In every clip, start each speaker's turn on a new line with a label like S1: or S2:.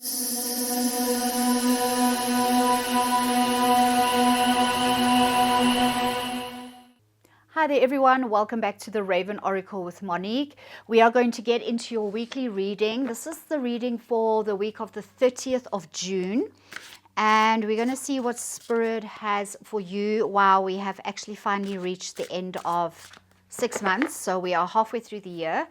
S1: Hi there everyone, welcome back to the Raven Oracle with Monique. We are going to get into your weekly reading. This is the reading for the week of the 30th of June. And we're going to see what Spirit has for you. Wow, we have actually finally reached the end of 6 months. So we are halfway through the year.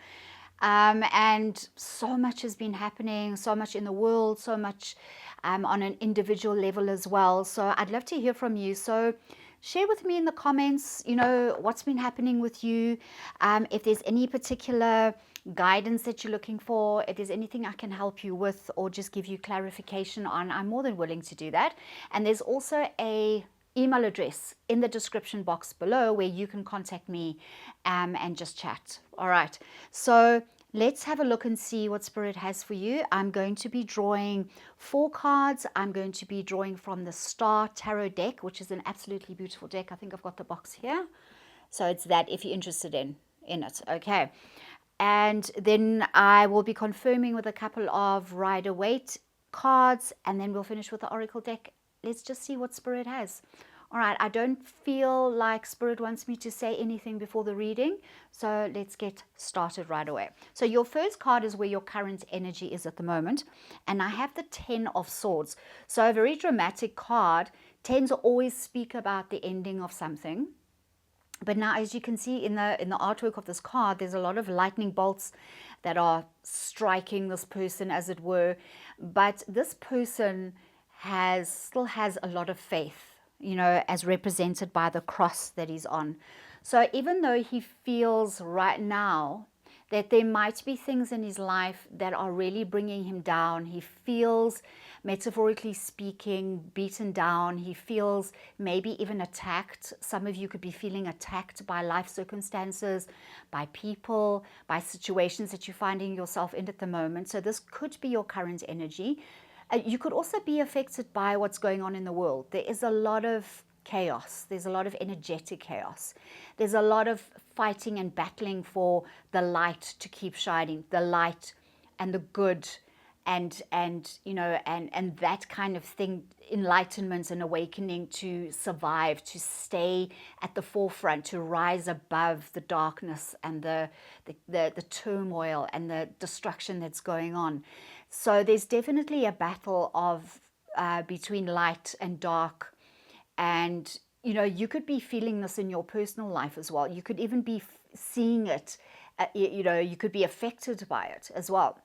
S1: And so much has been happening, so much in the world, so much on an individual level as well. So I'd love to hear from you. So share with me in the comments, what's been happening with you. If there's any particular guidance that you're looking for, if there's anything I can help you with or just give you clarification on, I'm more than willing to do that. And there's also a email address in the description box below where you can contact me and just chat. All right. So let's have a look and see what Spirit has for you. I'm going to be drawing 4 cards. I'm going to be drawing from the Star Tarot deck, which is an absolutely beautiful deck. I think I've got the box here. So it's that if you're interested in it. Okay. And then I will be confirming with a couple of Rider-Waite cards, and then we'll finish with the Oracle deck. Let's just see what Spirit has. All right, I don't feel like Spirit wants me to say anything before the reading, so let's get started right away. So your first card is where your current energy is at the moment, and I have the 10 of Swords. So a very dramatic card. Tens always speak about the ending of something. But now, as you can see in the artwork of this card, there's a lot of lightning bolts that are striking this person, as it were. But this person still has a lot of faith, as represented by the cross that he's on. So even though he feels right now that there might be things in his life that are really bringing him down, he feels, metaphorically speaking, beaten down. He feels maybe even attacked. Some of you could be feeling attacked by life circumstances, by people, by situations that you're finding yourself in at the moment. So this could be your current energy. You could also be affected by what's going on in the world. There is a lot of chaos. There's a lot of energetic chaos. There's a lot of fighting and battling for the light to keep shining, the light and the good and that kind of thing, enlightenment and awakening to survive, to stay at the forefront, to rise above the darkness and the turmoil and the destruction that's going on. So there's definitely a battle of between light and dark. And, you could be feeling this in your personal life as well. You could even be seeing it, you could be affected by it as well.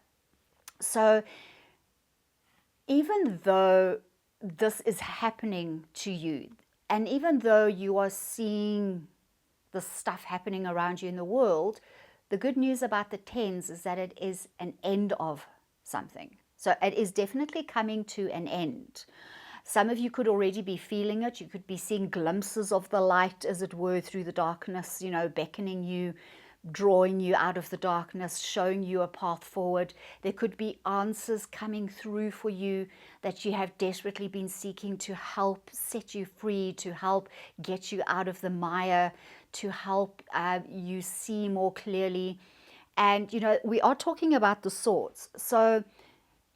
S1: So even though this is happening to you, and even though you are seeing the stuff happening around you in the world, the good news about the tens is that it is an end of something. So it is definitely coming to an end. Some of you could already be feeling it. You could be seeing glimpses of the light, as it were, through the darkness, beckoning you, drawing you out of the darkness, showing you a path forward. There could be answers coming through for you that you have desperately been seeking to help set you free, to help get you out of the mire, to help you see more clearly. And, we are talking about the swords. So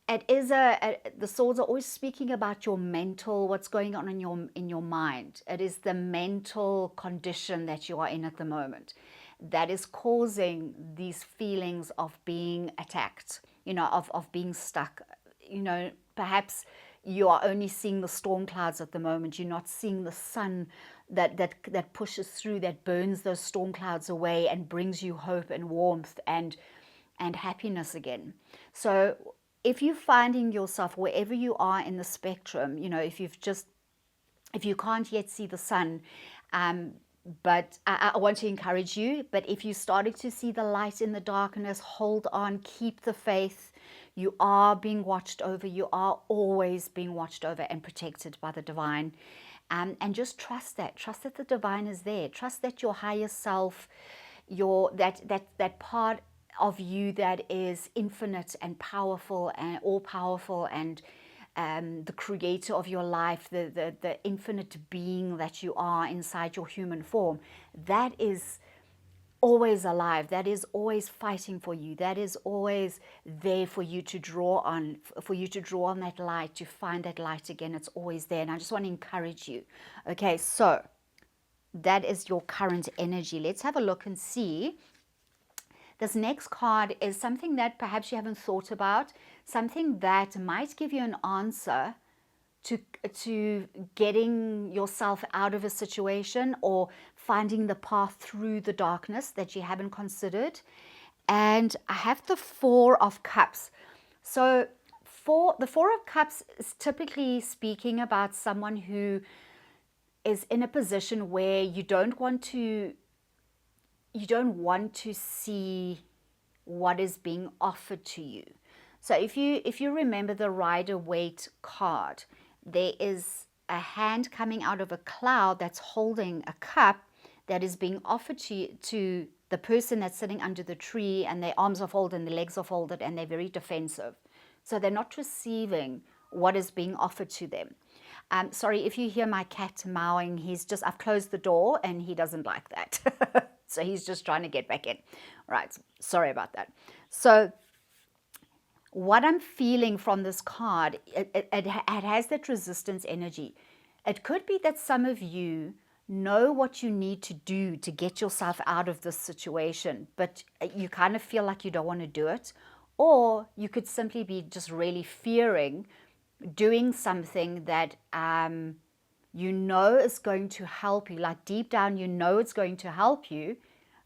S1: it is the swords are always speaking about your mental, what's going on in your mind. It is the mental condition that you are in at the moment that is causing these feelings of being attacked, of being stuck. Perhaps you are only seeing the storm clouds at the moment. You're not seeing the sun that pushes through, that burns those storm clouds away and brings you hope and warmth and happiness again. So if you're finding yourself wherever you are in the spectrum, if you can't yet see the sun, but I want to encourage you, but if you're starting to see the light in the darkness, hold on, keep the faith. You are being watched over. You are always being watched over and protected by the divine. And just trust that the divine is there. Trust that your higher self, that part of you that is infinite and powerful and all-powerful, and the creator of your life, the infinite being that you are inside your human form, that is always alive, that is always fighting for you, that is always there for you to draw on, that light, to find that light again. It's always there. And I just want to encourage you. Okay, so that is your current energy. Let's have a look and see. This next card is something that perhaps you haven't thought about, something that might give you an answer to getting yourself out of a situation, or finding the path through the darkness that you haven't considered. And I have the Four of Cups. So the Four of Cups is typically speaking about someone who is in a position where you don't want to see what is being offered to you. So if you remember the Rider-Waite card, there is a hand coming out of a cloud that's holding a cup that is being offered to the person that's sitting under the tree, and their arms are folded and their legs are folded and they're very defensive. So they're not receiving what is being offered to them. Sorry if you hear my cat mowing. I've closed the door and he doesn't like that. So he's just trying to get back in. Right, sorry about that. So what I'm feeling from this card, it has that resistance energy. It could be that some of you know what you need to do to get yourself out of this situation, but you kind of feel like you don't want to do it. Or you could simply be just really fearing doing something that you know is going to help you. Like deep down, you know it's going to help you,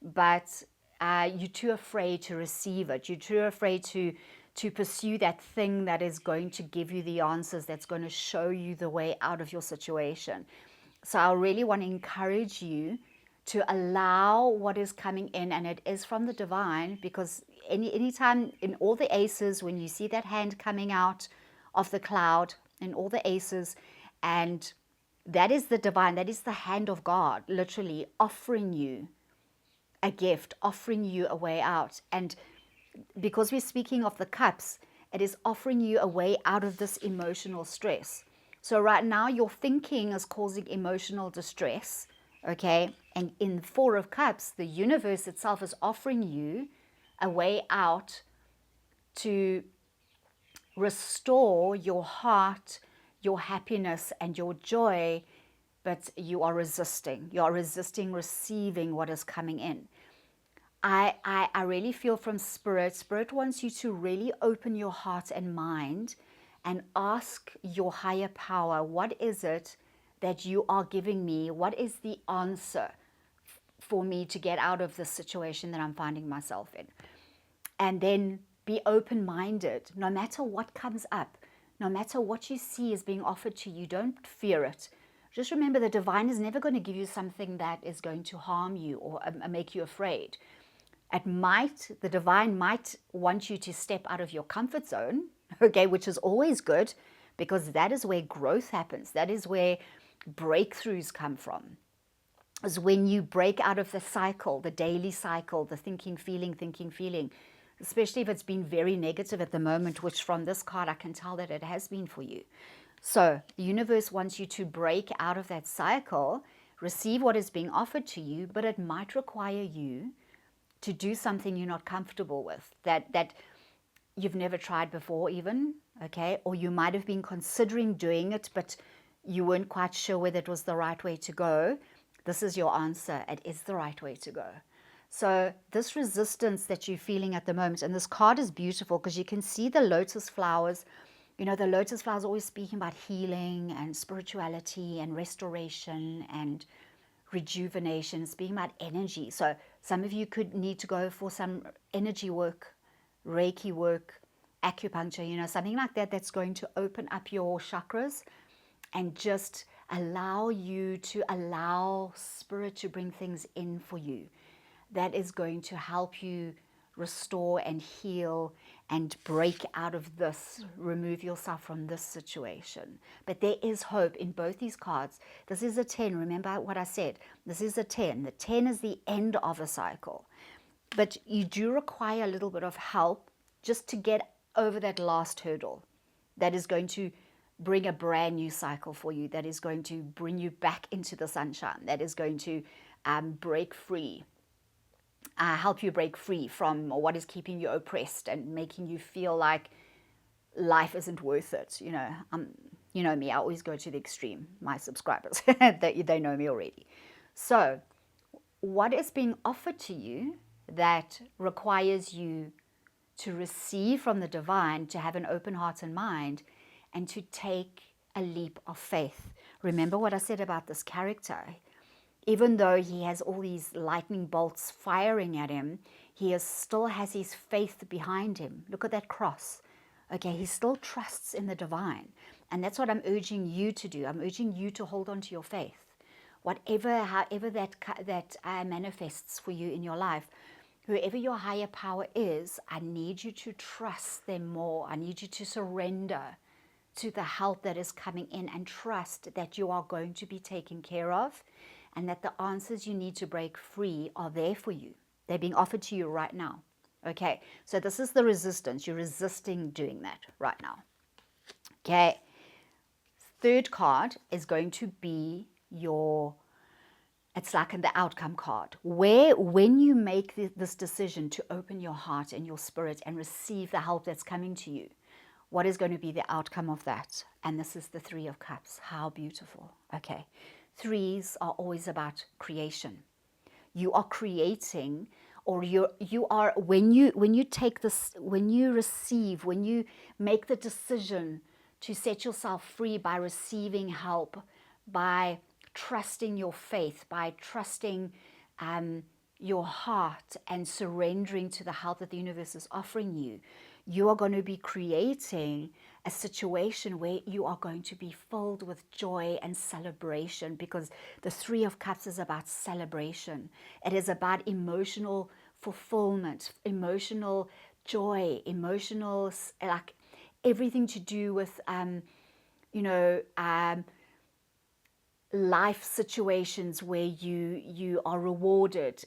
S1: but you're too afraid to receive it. You're too afraid to pursue that thing that is going to give you the answers, that's going to show you the way out of your situation. So I really want to encourage you to allow what is coming in, and it is from the divine, because anytime in all the aces, when you see that hand coming out of the cloud in all the aces, and that is the divine, that is the hand of God, literally offering you a gift, offering you a way out. And because we're speaking of the cups, it is offering you a way out of this emotional stress. So right now your thinking is causing emotional distress, okay? And in Four of Cups, the universe itself is offering you a way out to restore your heart, your happiness, and your joy, but you are resisting. You are resisting receiving what is coming in. I really feel from Spirit. Spirit wants you to really open your heart and mind and ask your higher power, what is it that you are giving me? What is the answer for me to get out of this situation that I'm finding myself in? And then be open-minded. No matter what comes up, no matter what you see is being offered to you, don't fear it. Just remember, the divine is never going to give you something that is going to harm you or make you afraid. The divine might want you to step out of your comfort zone, okay, which is always good, because that is where growth happens. That is where breakthroughs come from. Is when you break out of the cycle, the daily cycle, the thinking, feeling, especially if it's been very negative at the moment, which from this card I can tell that it has been for you. So the universe wants you to break out of that cycle, receive what is being offered to you, but it might require you to do something you're not comfortable with, that you've never tried before even, okay? Or you might have been considering doing it, but you weren't quite sure whether it was the right way to go. This is your answer. It is the right way to go. So this resistance that you're feeling at the moment, and this card is beautiful because you can see the lotus flowers. You know, the lotus flowers are always speaking about healing and spirituality and restoration and rejuvenation, speaking about energy. So some of you could need to go for some energy work, Reiki work, acupuncture, you know, something like that, that's going to open up your chakras and just allow you to allow spirit to bring things in for you that is going to help you restore and heal and break out of this, remove yourself from this situation. But there is hope in both these cards. This is a 10. Remember what I said. This is a 10. The 10 is the end of a cycle. But you do require a little bit of help just to get over that last hurdle that is going to bring a brand new cycle for you, that is going to bring you back into the sunshine, that is going to break free help you break free from what is keeping you oppressed and making you feel like life isn't worth it. You know me, I always go to the extreme. My subscribers, they know me already. So what is being offered to you that requires you to receive from the divine, to have an open heart and mind, and to take a leap of faith. Remember what I said about this character. Even though he has all these lightning bolts firing at him, he still has his faith behind him. Look at that cross. Okay, he still trusts in the divine. And that's what I'm urging you to do. I'm urging you to hold on to your faith. However that manifests for you in your life, whoever your higher power is, I need you to trust them more. I need you to surrender to the help that is coming in and trust that you are going to be taken care of, and that the answers you need to break free are there for you. They're being offered to you right now. Okay, so this is the resistance. You're resisting doing that right now. Okay, third card is going to be it's like the outcome card, where when you make this decision to open your heart and your spirit and receive the help that's coming to you, what is going to be the outcome of that? And this is the Three of Cups. How beautiful. Okay. Threes are always about creation. You are creating, or you are, when you take this, when you receive, when you make the decision to set yourself free by receiving help, by trusting your faith, by trusting your heart and surrendering to the help that the universe is offering you, you are going to be creating a situation where you are going to be filled with joy and celebration, because the Three of Cups is about celebration. It is about emotional fulfillment, emotional joy, emotional, like everything to do with, life situations where you are rewarded,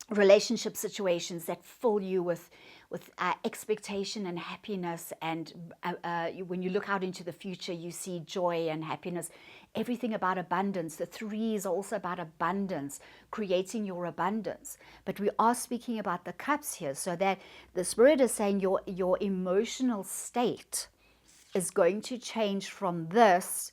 S1: relationship situations that fill you with expectation and happiness, and when you look out into the future, you see joy and happiness. Everything about abundance. The threes are also about abundance, creating your abundance. But we are speaking about the cups here, so that the Spirit is saying your emotional state is going to change from this,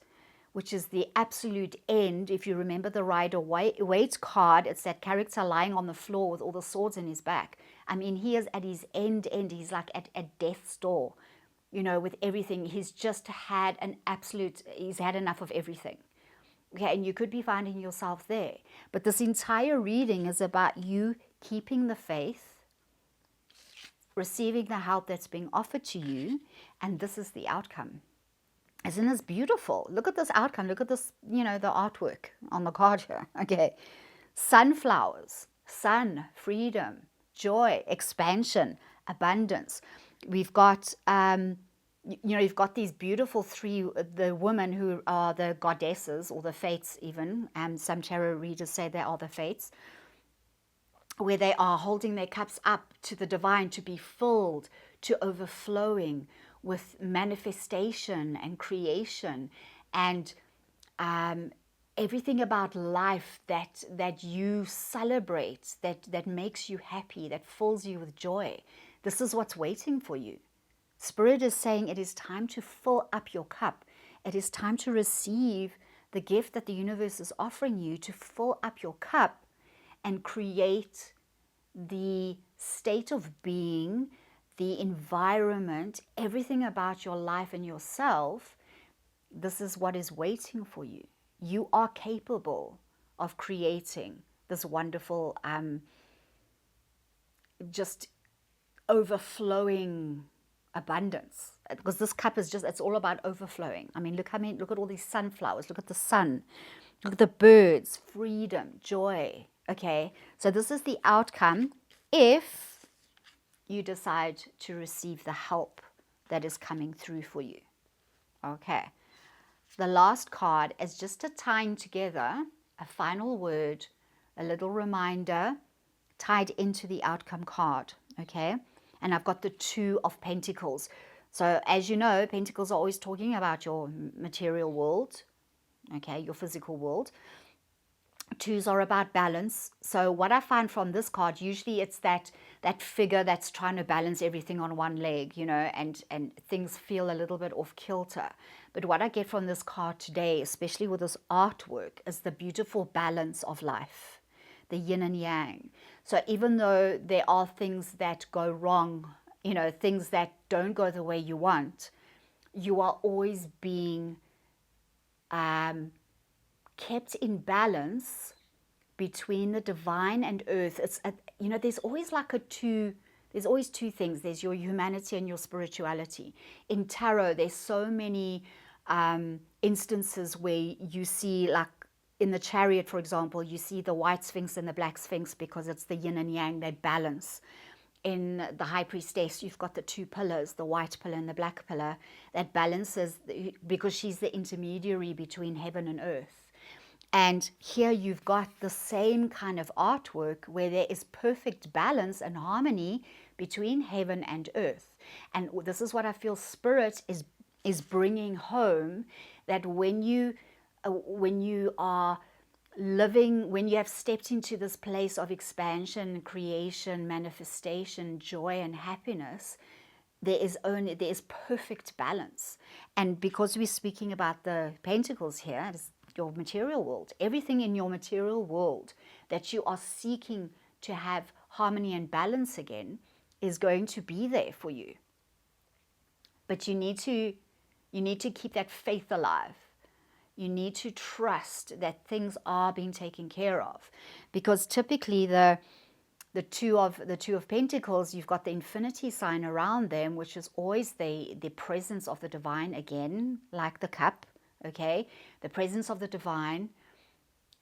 S1: which is the absolute end. If you remember the Rider-Waite card, it's that character lying on the floor with all the swords in his back. I mean, he is at his end. He's like at death's door, with everything. He's just had he's had enough of everything. Okay, and you could be finding yourself there. But this entire reading is about you keeping the faith, receiving the help that's being offered to you, and this is the outcome. Isn't this beautiful? Look at this outcome. Look at this, the artwork on the card here. Okay. Sunflowers, sun, freedom, joy, expansion, abundance. We've got, you've got these beautiful the women who are the goddesses or the fates even. Some tarot readers say they are the fates, where they are holding their cups up to the divine to be filled to overflowing with manifestation and creation and everything about life that you celebrate, that makes you happy, that fills you with joy. This is what's waiting for you. Spirit is saying it is time to fill up your cup. It is time to receive the gift that the universe is offering you, to fill up your cup and create the state of being, the environment, everything about your life and yourself. This is what is waiting for you. You are capable of creating this wonderful, just overflowing abundance. Because this cup is it's all about overflowing. I mean, look at all these sunflowers. Look at the sun. Look at the birds. Freedom, joy. Okay, so this is the outcome if you decide to receive the help that is coming through for you. Okay. The last card is just a tying together, a final word, a little reminder tied into the outcome card. Okay. And I've got the Two of Pentacles. So as you know, Pentacles are always talking about your material world. Okay. Your physical world. Twos are about balance. So what I find from this card, usually it's that figure that's trying to balance everything on one leg, you know, and things feel a little bit off kilter. But what I get from this card today, especially with this artwork, is the beautiful balance of life, the yin and yang. So even though there are things that go wrong, you know, things that don't go the way you want, you are always being kept in balance between the divine and earth. It's you know, there's always like there's always two things. There's your humanity and your spirituality. In tarot, there's so many instances where you see, like in the Chariot, for example, you see the white sphinx and the black sphinx because it's the yin and yang, they balance. In the High Priestess, you've got the two pillars, the white pillar and the black pillar, that balances because she's the intermediary between heaven and earth. And here you've got the same kind of artwork where there is perfect balance and harmony between heaven and earth. And this is what I feel Spirit is bringing home, that when you are living, when you have stepped into this place of expansion, creation, manifestation, joy and happiness, there is perfect balance. And because we're speaking about the pentacles here, it's your material world, everything in your material world that you are seeking to have harmony and balance again is going to be there for you. But you need to keep that faith alive. You need to trust that things are being taken care of, because typically the two of Pentacles, you've got the infinity sign around them, which is always the presence of the divine again, like the cup. Okay, the presence of the divine,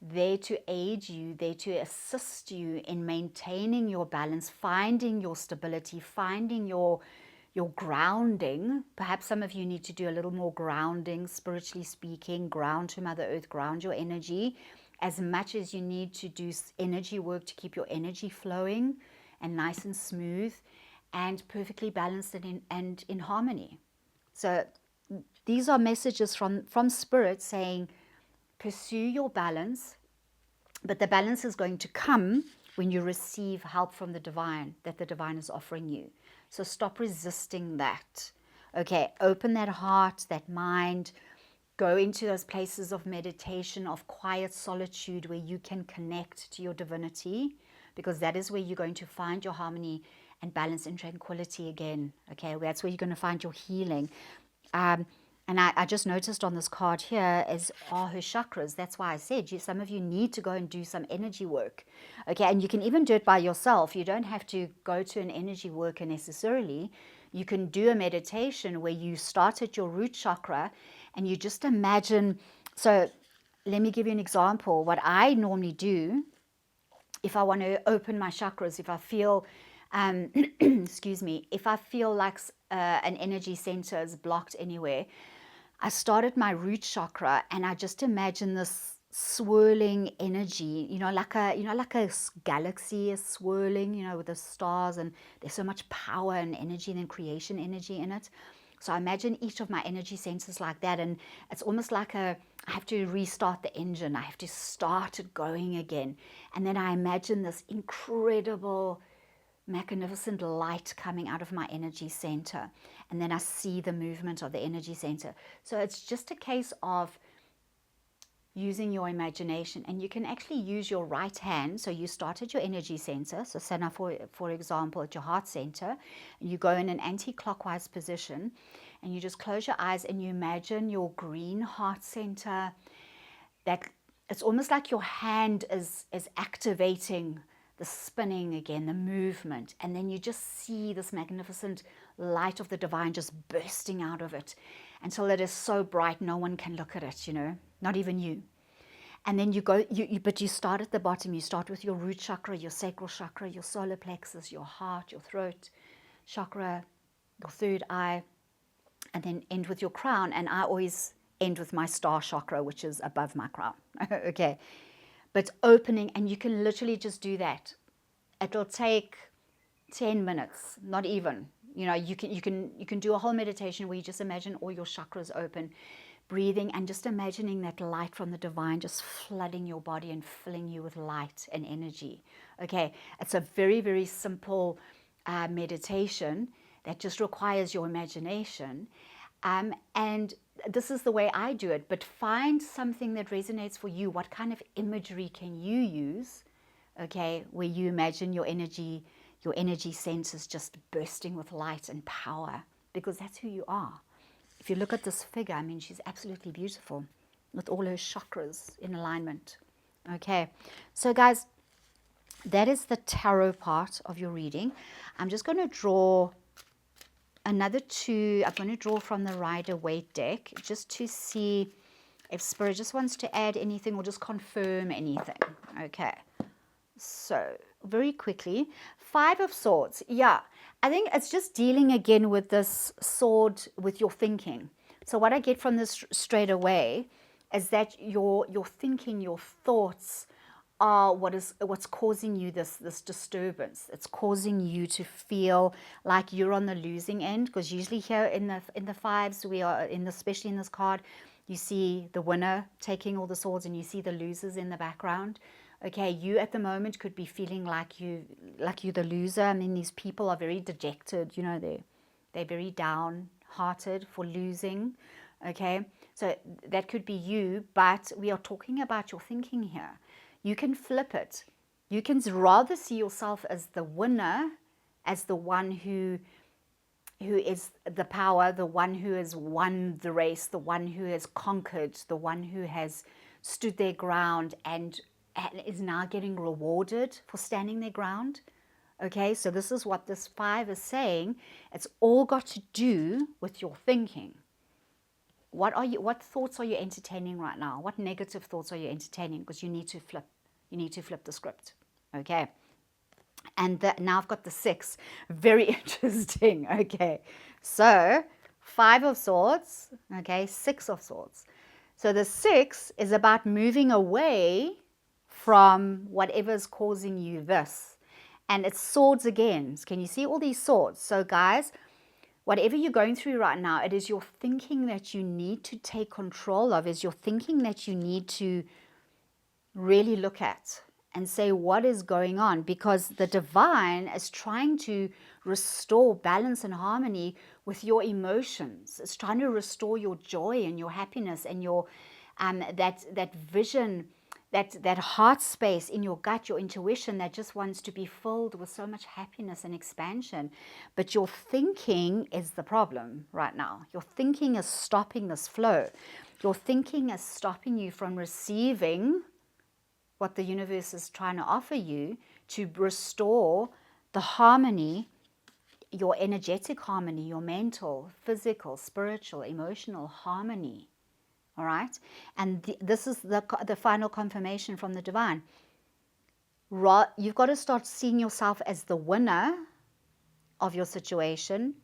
S1: there to aid you, there to assist you in maintaining your balance, finding your stability, finding your grounding. Perhaps some of you need to do a little more grounding, spiritually speaking, ground to Mother Earth, ground your energy, as much as you need to do energy work to keep your energy flowing and nice and smooth and perfectly balanced and in harmony. So these are messages from Spirit saying, pursue your balance, but the balance is going to come when you receive help from the divine, that the divine is offering you. So stop resisting that. Okay, open that heart, that mind, go into those places of meditation, of quiet solitude where you can connect to your divinity, because that is where you're going to find your harmony and balance and tranquility again. Okay, that's where you're going to find your healing. And I just noticed on this card here are her chakras. That's why I said some of you need to go and do some energy work. Okay, and you can even do it by yourself. You don't have to go to an energy worker necessarily. You can do a meditation where you start at your root chakra and you just imagine. So let me give you an example. What I normally do, if I want to open my chakras, if I feel excuse me, if I feel like an energy center is blocked anywhere, I start at my root chakra and I just imagine this swirling energy, like a galaxy is swirling, with the stars, and there's so much power and energy and then creation energy in it. So I imagine each of my energy centers like that, and it's almost like I have to restart the engine. I have to start it going again. And then I imagine this incredible, magnificent light coming out of my energy center, and then I see the movement of the energy center. So it's just a case of using your imagination, and you can actually use your right hand. So you start at your energy center, so Sana, for example, at your heart center, and you go in an anti-clockwise position, and you just close your eyes and you imagine your green heart center, that it's almost like your hand is activating the spinning again, the movement, and then you just see this magnificent light of the divine just bursting out of it until it is so bright no one can look at it, not even you. And then you go, but you start at the bottom. You start with your root chakra, your sacral chakra, your solar plexus, your heart, your throat chakra, your third eye, and then end with your crown. And I always end with my star chakra, which is above my crown. Okay. But opening, and you can literally just do that. It'll take 10 minutes, not even. You can do a whole meditation where you just imagine all your chakras open. breathing and just imagining that light from the divine just flooding your body and filling you with light and energy. Okay, it's a very, very simple meditation that just requires your imagination. And this is the way I do it, but find something that resonates for you. What kind of imagery can you use, okay, where you imagine your energy senses just bursting with light and power, because that's who you are. If you look at this figure, I mean, she's absolutely beautiful with all her chakras in alignment. Okay, so guys, that is the tarot part of your reading. I'm just going to draw another two. I'm going to draw from the Rider-Waite deck just to see if Spirit just wants to add anything or just confirm anything. Okay, so very quickly, Five of Swords. Yeah, I think it's just dealing again with this sword with your thinking. So what I get from this straight away is that your thinking, your thoughts are what's causing you this disturbance. It's causing you to feel like you're on the losing end, because usually here in the fives, we are especially in this card, you see the winner taking all the swords and you see the losers in the background. Okay, you at the moment could be feeling like you're the loser. I mean, these people are very dejected, you know, they're very downhearted for losing. Okay, so that could be you, but we are talking about your thinking here. You can flip it. You can rather see yourself as the winner, as the one who is the power, the one who has won the race, the one who has conquered, the one who has stood their ground and is now getting rewarded for standing their ground. Okay, so this is what this five is saying. It's all got to do with your thinking. What thoughts are you entertaining right now? What negative thoughts are you entertaining? Because you need to flip the script. Okay. And now I've got the 6. Very interesting. Okay. So 5 of Swords. Okay. 6 of Swords. So the 6 is about moving away from whatever's causing you this. And it's swords again. Can you see all these swords? So guys, whatever you're going through right now, it is your thinking that you need to take control of, is your thinking that you need to really look at and say what is going on, because the divine is trying to restore balance and harmony with your emotions. It's trying to restore your joy and your happiness and your that vision, that heart space in your gut, your intuition that just wants to be filled with so much happiness and expansion. But your thinking is the problem right now. Your thinking is stopping this flow. Your thinking is stopping you from receiving what the universe is trying to offer you to restore the harmony, your energetic harmony, your mental, physical, spiritual, emotional harmony. All right? And this is the final confirmation from the divine. You've got to start seeing yourself as the winner of your situation,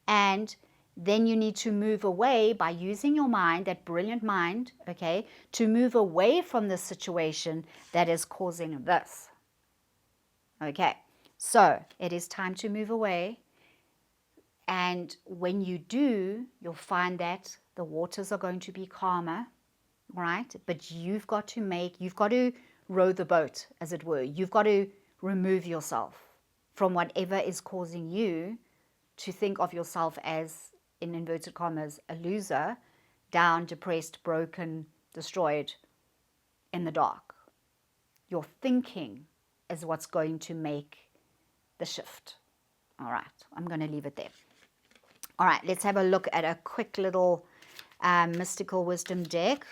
S1: and then you need to move away by using your mind, that brilliant mind, okay, to move away from the situation that is causing this. Okay, so it is time to move away. And when you do, you'll find that the waters are going to be calmer, right? But you've got to row the boat, as it were. You've got to remove yourself from whatever is causing you to think of yourself as, in inverted commas, a loser, down, depressed, broken, destroyed, in the dark. Your thinking is what's going to make the shift. All right, I'm going to leave it there. All right, let's have a look at a quick little mystical wisdom deck.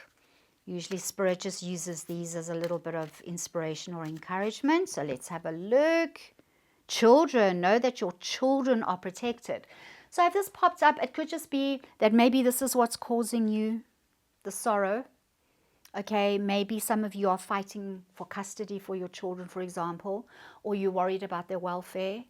S1: Usually Spirit just uses these as a little bit of inspiration or encouragement. So let's have a look. Children, know that your children are protected. So if this popped up, it could just be that maybe this is what's causing you the sorrow. Okay, maybe some of you are fighting for custody for your children, for example, or you're worried about their welfare.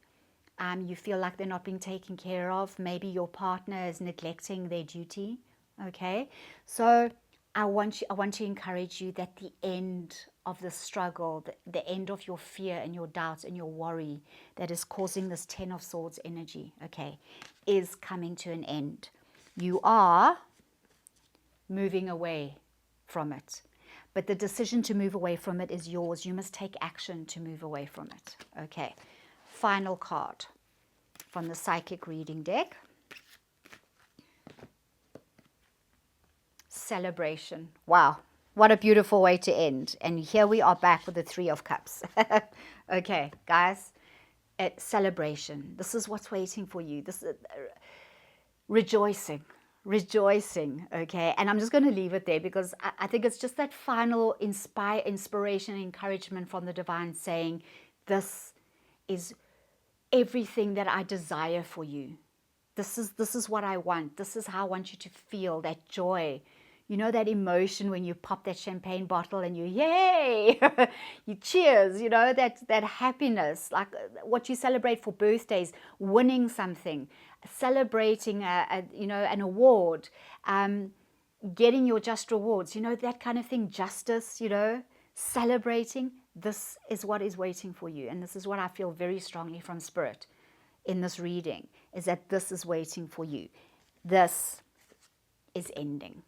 S1: You feel like they're not being taken care of. Maybe your partner is neglecting their duty. Okay, so I want to encourage you that the end of the struggle, the end of your fear and your doubts and your worry that is causing this 10 of Swords energy, okay, is coming to an end. You are moving away from it. But the decision to move away from it is yours. You must take action to move away from it. Okay, final card from the psychic reading deck. Celebration. Wow, what a beautiful way to end. And here we are back with the Three of Cups. Okay, guys, celebration. This is what's waiting for you. This is rejoicing. Rejoicing, okay? And I'm just going to leave it there because I think it's just that final inspiration, encouragement from the divine saying, this is everything that I desire for you. This is what I want. This is how I want you to feel, that joy. You know, that emotion when you pop that champagne bottle and you, yay, you cheers, you know, that happiness, like what you celebrate for birthdays, winning something, celebrating, you know, an award, getting your just rewards, you know, that kind of thing, justice, you know, celebrating. This is what is waiting for you. And this is what I feel very strongly from Spirit in this reading, is that this is waiting for you. This is ending.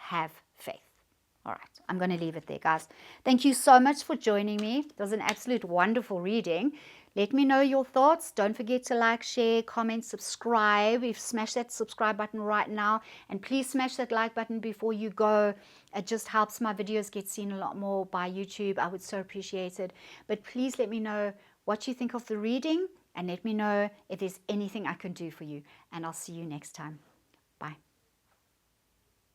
S1: Have faith. All right, I'm going to leave it there, guys. Thank you so much for joining me. It was an absolute wonderful reading. Let me know your thoughts. Don't forget to like, share, comment, subscribe. If smash that subscribe button right now, and please smash that like button before you go. It just helps my videos get seen a lot more by YouTube. I would so appreciate it. But please let me know what you think of the reading, and let me know if there's anything I can do for you. And I'll see you next time.